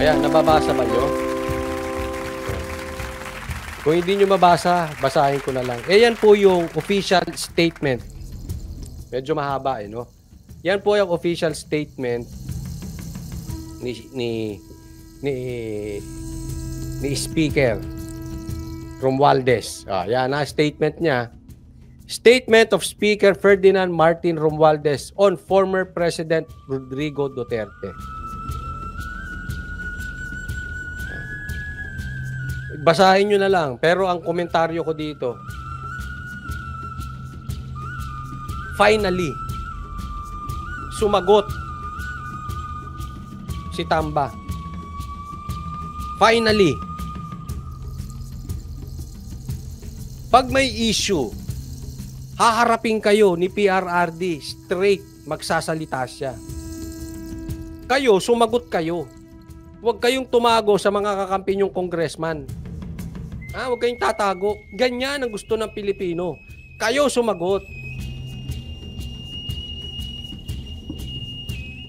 Ayan, nababasa ba nyo? Kung hindi nyo mabasa, basahin ko na lang. Yan po yung official statement. Medyo mahaba no? Yan po yung official statement ni Speaker Romualdez. Yan na statement niya. Statement of Speaker Ferdinand Martin Romualdez on former President Rodrigo Duterte. Basahin nyo na lang. Pero ang komentaryo ko dito, finally, sumagot si Tamba. Finally, pag may issue, haharapin kayo ni PRRD, straight, magsasalita siya. Kayo, sumagot kayo. Huwag kayong tumago sa mga kakampi nyong congressman. Huwag kayong tatago. Ganyan ang gusto ng Pilipino. Kayo sumagot.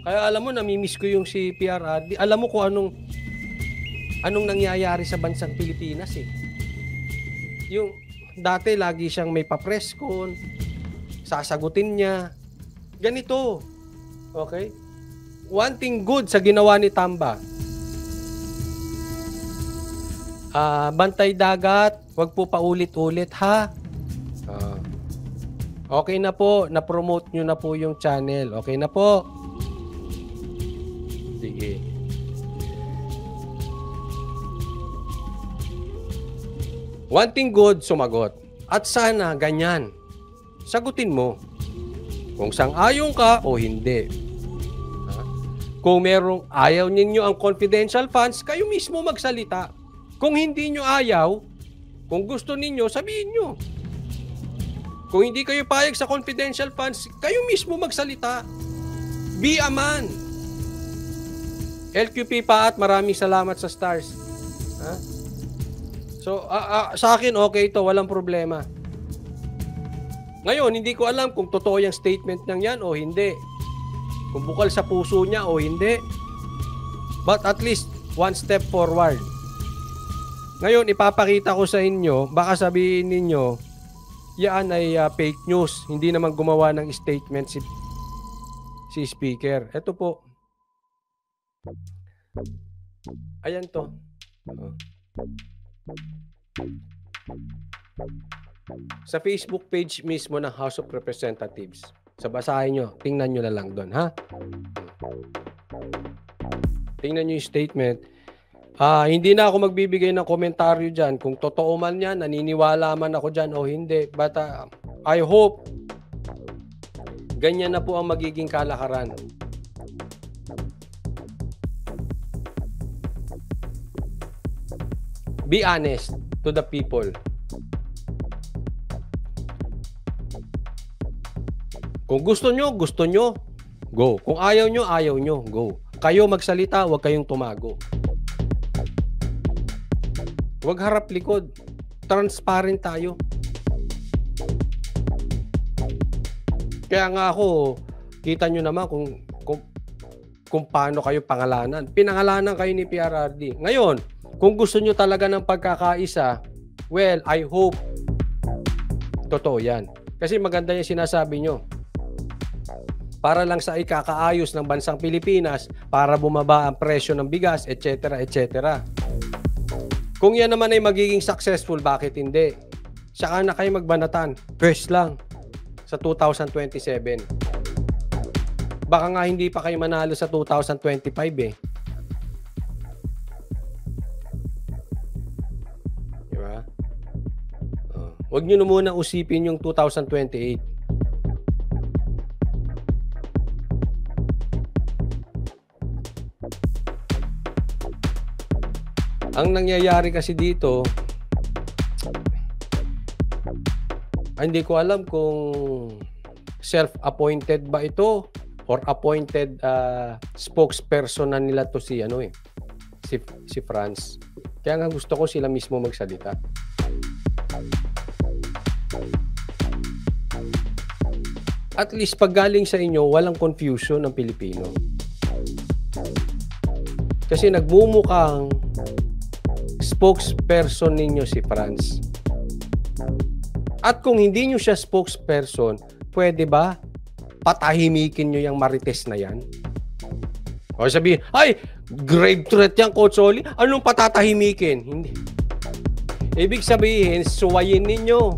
Kaya alam mo, namimiss ko yung si PRRD. Alam mo kung anong nangyayari sa bansang Pilipinas eh. Yung dati lagi siyang may pa-press con, sasagutin niya. Ganito. Okay? One thing good sa ginawa ni Tamba. Bantay dagat, wag po paulit-ulit ha. Okay na po, na-promote nyo na po yung channel. Okay na po. Sige. One thing good, sumagot. At sana ganyan. Sagutin mo. Kung sang-ayon ka o hindi. Kung merong ayaw ninyo ang confidential funds, kayo mismo magsalita. Kung hindi nyo ayaw, kung gusto ninyo, sabihin nyo. Kung hindi kayo payag sa confidential funds, kayo mismo magsalita. Be a man. LQP pa at maraming salamat sa stars. So, sa akin, okay ito. Walang problema. Ngayon, hindi ko alam kung totoo yung statement niyang yan o hindi. Kung bukal sa puso niya o hindi. But at least, one step forward. Ngayon, ipapakita ko sa inyo, baka sabihin ninyo, yan ay fake news. Hindi naman gumawa ng statement si Speaker. Ito po. Ayan to. Sa Facebook page mismo ng House of Representatives. Sa basahin nyo, tingnan nyo na lang doon, ha? Tingnan nyo yung statement. Hindi na ako magbibigay ng komentaryo dyan. Kung totoo man yan, naniniwala man ako dyan o hindi. But I hope ganyan na po ang magiging kalakaran. Be honest to the people. Kung gusto nyo, go. Kung ayaw nyo, go. Kayo magsalita, huwag kayong tumago. Huwag harap likod. Transparent tayo. Kaya nga ako, kita nyo naman kung paano kayo pangalanan. Pinangalanan kayo ni PRRD. Ngayon, kung gusto nyo talaga ng pagkakaisa, well, I hope totoo yan. Kasi maganda yung sinasabi nyo. Para lang sa ikakaayos ng bansang Pilipinas, para bumaba ang presyo ng bigas, etc., etc. Kung yan naman ay magiging successful, bakit hindi? Saka na kayo magbanatan. First lang sa 2027. Baka nga hindi pa kayo manalo sa 2025 eh. Diba? Huwag nyo na muna usipin yung 2028. Ang nangyayari kasi dito, hindi ko alam kung self-appointed ba ito or appointed spokesperson na nila to si Franz. Kaya nga gusto ko sila mismo magsalita. At least pag galing sa inyo, walang confusion ng Pilipino. Kasi nagmumukhang spokesperson ninyo si Franz. At kung hindi nyo siya spokesperson, pwede ba patahimikin nyo yung marites na yan? O sabihin, ay, grave threat yan, Coach Oli. Anong patatahimikin? Hindi. Ibig sabihin, suwayin ninyo.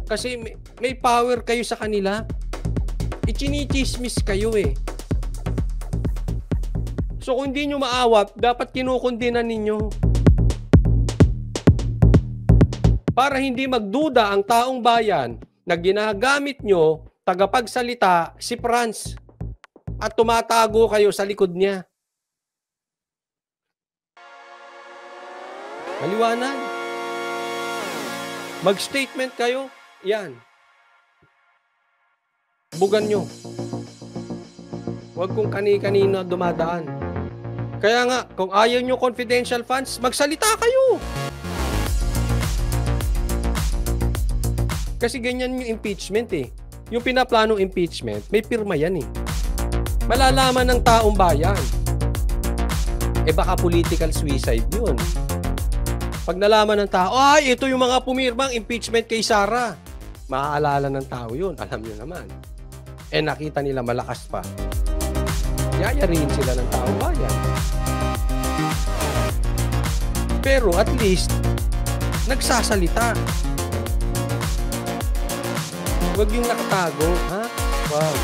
Kasi may power kayo sa kanila. Ichinichismis kayo eh. So kung hindi nyo maawat, dapat kinukundinan ninyo. Para hindi magduda ang taong bayan na ginagamit nyo, tagapagsalita, si Franz. At tumatago kayo sa likod niya. Maliwanag. Mag-statement kayo. Yan. Bugan nyo. Huwag kung kani-kanina dumadaan. Kaya nga, kung ayaw nyo confidential funds, magsalita kayo. Kasi ganyan yung impeachment eh. Yung pinaplanong impeachment, may pirma yan eh. Malalaman ng taong bayan. Eh baka political suicide yun. Pag nalaman ng tao, ay ito yung mga pumirmang impeachment kay Sara. Maaalala ng tao yun. Alam nyo naman. Eh nakita nila malakas pa. Yayariin sila ng taong bayan. Pero at least, nagsasalita. Huwag yung nakatago. Ha? Wow.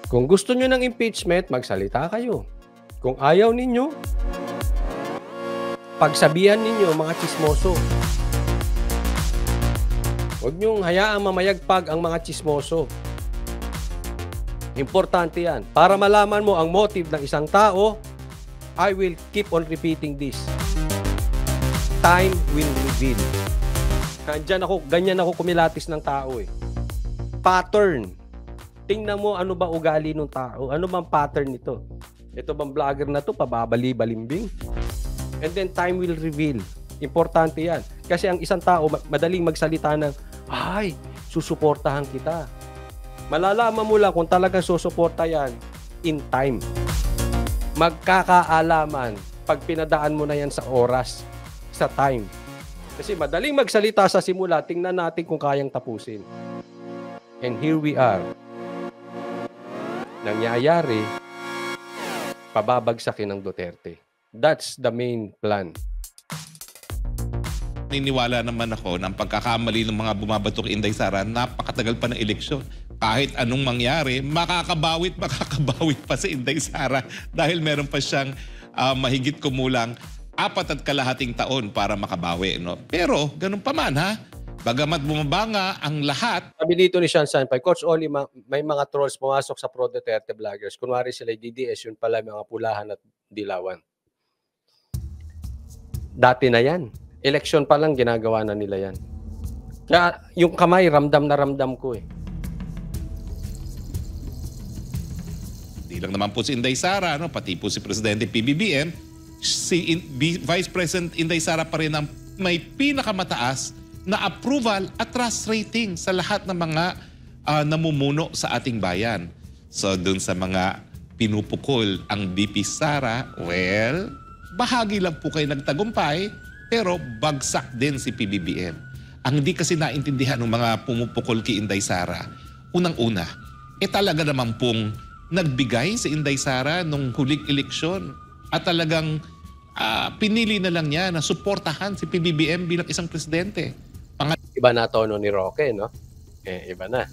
Kung gusto nyo ng impeachment, magsalita kayo. Kung ayaw ninyo, pagsabihan ninyo mga tsismoso. Huwag nyong hayaang mamayagpag ang mga tsismoso. Importante yan. Para malaman mo ang motive ng isang tao, I will keep on repeating this. Time will reveal. Ganyan ako kumilatis ng tao eh. Pattern. Tingnan mo ano ba ugali ng tao. Ano bang pattern nito? Ito bang vlogger na to pababali-balimbing? And then time will reveal. Importante yan. Kasi ang isang tao madaling magsalita ng, ay, susuportahan kita. Malalaman mo lang kung talagang susuporta yan in time. Magkakaalaman pag pinadaan mo na yan sa oras, sa time. Kasi madaling magsalita sa simula, tingnan natin kung kayang tapusin. And here we are. Nangyayari, pababagsakin ng Duterte. That's the main plan. Niniwala naman ako na ang pagkakamali ng mga bumabatok kay Inday Sara, napakatagal pa ng eleksyon. Kahit anong mangyari, makakabawit pa si Inday Sara dahil meron pa siyang mahigit kumulang 4.5 taon para makabawi. No? Pero, ganun pa man ha, bagamat bumaba nga ang lahat. Sabi dito ni Sean Sanpay, Coach Oli, may mga trolls pumasok sa Pro Duterte vloggers. Kunwari sila DDS, yun pala mga pulahan at dilawan. Dati na yan. Election pa lang, ginagawa na nila yan. Kaya yung kamay, ramdam na ramdam ko eh. Di lang naman po si Inday Sara, no? Pati po si Presidente PBBM, si Vice President Inday Sara pa rin ang may pinakamataas na approval at trust rating sa lahat ng mga namumuno sa ating bayan. So dun sa mga pinupukol ang VP Sara, well, bahagi lang po kayo nagtagumpay, pero bagsak din si PBBM. Ang hindi kasi naintindihan ng mga pumupukol kay Inday Sara, unang-una, talaga naman pong nagbigay si Inday Sara nung huling eleksyon at talagang pinili na lang niya na suportahan si PBBM bilang isang presidente. Iba na tono ni Roque, no? Iba na.